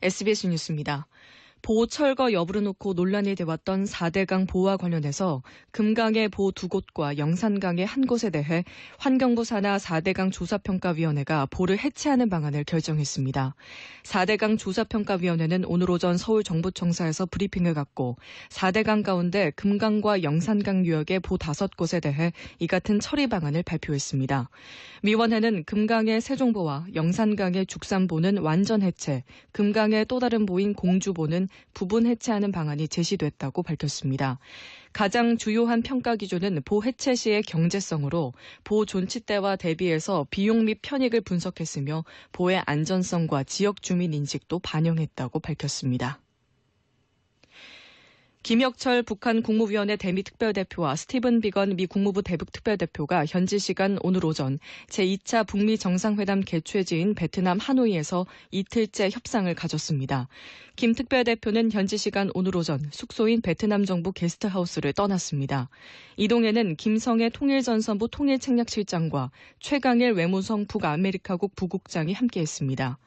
SBS 뉴스입니다. 보호 철거 여부를 놓고 논란이 돼왔던 4대강 보호와 관련해서 금강의 보호 2곳과 영산강의 한 곳에 대해 환경부 산하 4대강 조사평가위원회가 보를 해체하는 방안을 결정했습니다. 4대강 조사평가위원회는 오늘 오전 서울정부청사에서 브리핑을 갖고 4대강 가운데 금강과 영산강 유역의 보 5곳에 대해 이 같은 처리 방안을 발표했습니다. 위원회는 금강의 세종보와 영산강의 죽산보는 완전 해체, 금강의 또 다른 보인 공주보는 부분 해체하는 방안이 제시됐다고 밝혔습니다. 가장 주요한 평가 기준은 보 해체 시의 경제성으로 보 존치 때와 대비해서 비용 및 편익을 분석했으며 보의 안전성과 지역 주민 인식도 반영했다고 밝혔습니다. 김혁철 북한 국무위원회 대미 특별대표와 스티븐 비건 미 국무부 대북 특별대표가 현지 시간 오늘 오전 제2차 북미 정상회담 개최지인 베트남 하노이에서 이틀째 협상을 가졌습니다. 김 특별대표는 현지 시간 오늘 오전 숙소인 베트남 정부 게스트하우스를 떠났습니다. 이동에는 김성애 통일전선부 통일책략실장과 최강일 외무성 북아메리카국 부국장이 함께했습니다.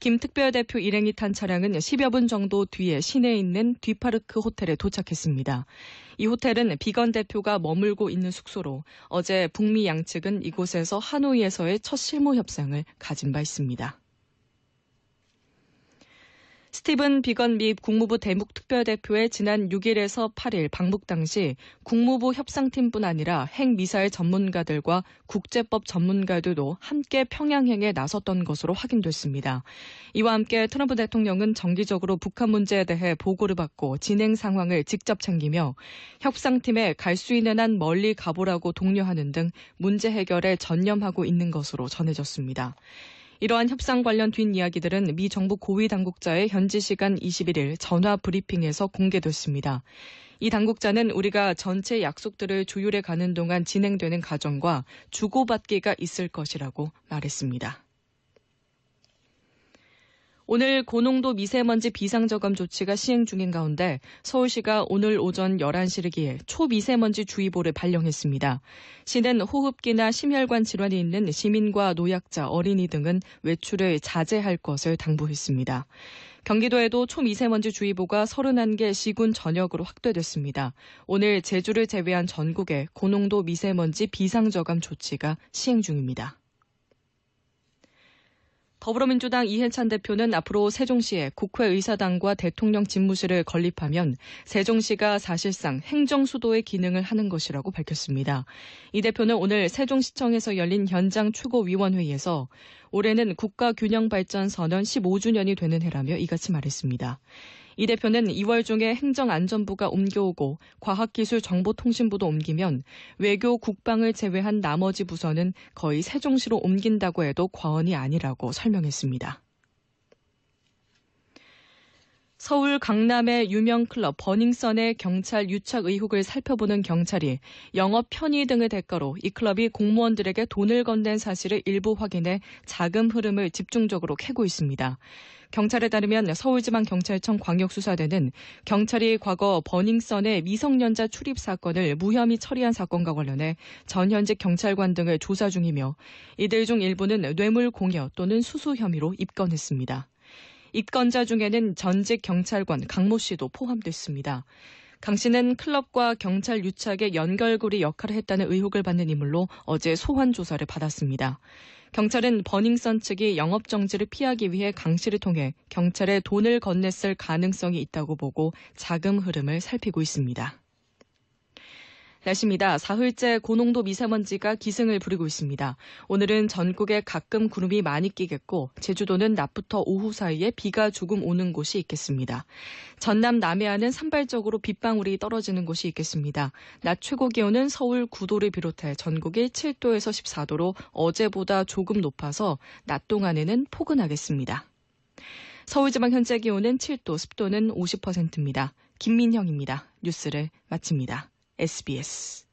김 특별대표 일행이 탄 차량은 10여 분 정도 뒤에 시내에 있는 뒤파르크 호텔에 도착했습니다. 이 호텔은 비건 대표가 머물고 있는 숙소로 어제 북미 양측은 이곳에서 하노이에서의 첫 실무 협상을 가진 바 있습니다. 스티븐 비건 미 국무부 대북 특별대표의 지난 6일에서 8일 방북 당시 국무부 협상팀뿐 아니라 핵미사일 전문가들과 국제법 전문가들도 함께 평양행에 나섰던 것으로 확인됐습니다. 이와 함께 트럼프 대통령은 정기적으로 북한 문제에 대해 보고를 받고 진행 상황을 직접 챙기며 협상팀에 갈 수 있는 한 멀리 가보라고 독려하는 등 문제 해결에 전념하고 있는 것으로 전해졌습니다. 이러한 협상 관련 뒷이야기들은 미 정부 고위 당국자의 현지 시간 21일 전화 브리핑에서 공개됐습니다. 이 당국자는 우리가 전체 약속들을 조율해 가는 동안 진행되는 과정과 주고받기가 있을 것이라고 말했습니다. 오늘 고농도 미세먼지 비상저감 조치가 시행 중인 가운데 서울시가 오늘 오전 11시르기에 초미세먼지 주의보를 발령했습니다. 시는 호흡기나 심혈관 질환이 있는 시민과 노약자, 어린이 등은 외출을 자제할 것을 당부했습니다. 경기도에도 초미세먼지 주의보가 31개 시군 전역으로 확대됐습니다. 오늘 제주를 제외한 전국에 고농도 미세먼지 비상저감 조치가 시행 중입니다. 더불어민주당 이해찬 대표는 앞으로 세종시에 국회의사당과 대통령 집무실을 건립하면 세종시가 사실상 행정수도의 기능을 하는 것이라고 밝혔습니다. 이 대표는 오늘 세종시청에서 열린 현장 최고위원회의에서 올해는 국가균형발전 선언 15주년이 되는 해라며 이같이 말했습니다. 이 대표는 2월 중에 행정안전부가 옮겨오고 과학기술정보통신부도 옮기면 외교, 국방을 제외한 나머지 부서는 거의 세종시로 옮긴다고 해도 과언이 아니라고 설명했습니다. 서울 강남의 유명 클럽 버닝썬의 경찰 유착 의혹을 살펴보는 경찰이 영업 편의 등의 대가로 이 클럽이 공무원들에게 돈을 건넨 사실을 일부 확인해 자금 흐름을 집중적으로 캐고 있습니다. 경찰에 따르면 서울지방경찰청 광역수사대는 경찰이 과거 버닝썬의 미성년자 출입 사건을 무혐의 처리한 사건과 관련해 전현직 경찰관 등을 조사 중이며 이들 중 일부는 뇌물 공여 또는 수수 혐의로 입건했습니다. 입건자 중에는 전직 경찰관 강모 씨도 포함됐습니다. 강 씨는 클럽과 경찰 유착의 연결고리 역할을 했다는 의혹을 받는 인물로 어제 소환 조사를 받았습니다. 경찰은 버닝썬 측이 영업정지를 피하기 위해 강 씨를 통해 경찰에 돈을 건넸을 가능성이 있다고 보고 자금 흐름을 살피고 있습니다. 날씨입니다. 사흘째 고농도 미세먼지가 기승을 부리고 있습니다. 오늘은 전국에 가끔 구름이 많이 끼겠고 제주도는 낮부터 오후 사이에 비가 조금 오는 곳이 있겠습니다. 전남 남해안은 산발적으로 빗방울이 떨어지는 곳이 있겠습니다. 낮 최고 기온은 서울 9도를 비롯해 전국이 7도에서 14도로 어제보다 조금 높아서 낮 동안에는 포근하겠습니다. 서울지방 현재 기온은 7도, 습도는 50%입니다. 김민형입니다. 뉴스를 마칩니다. SBS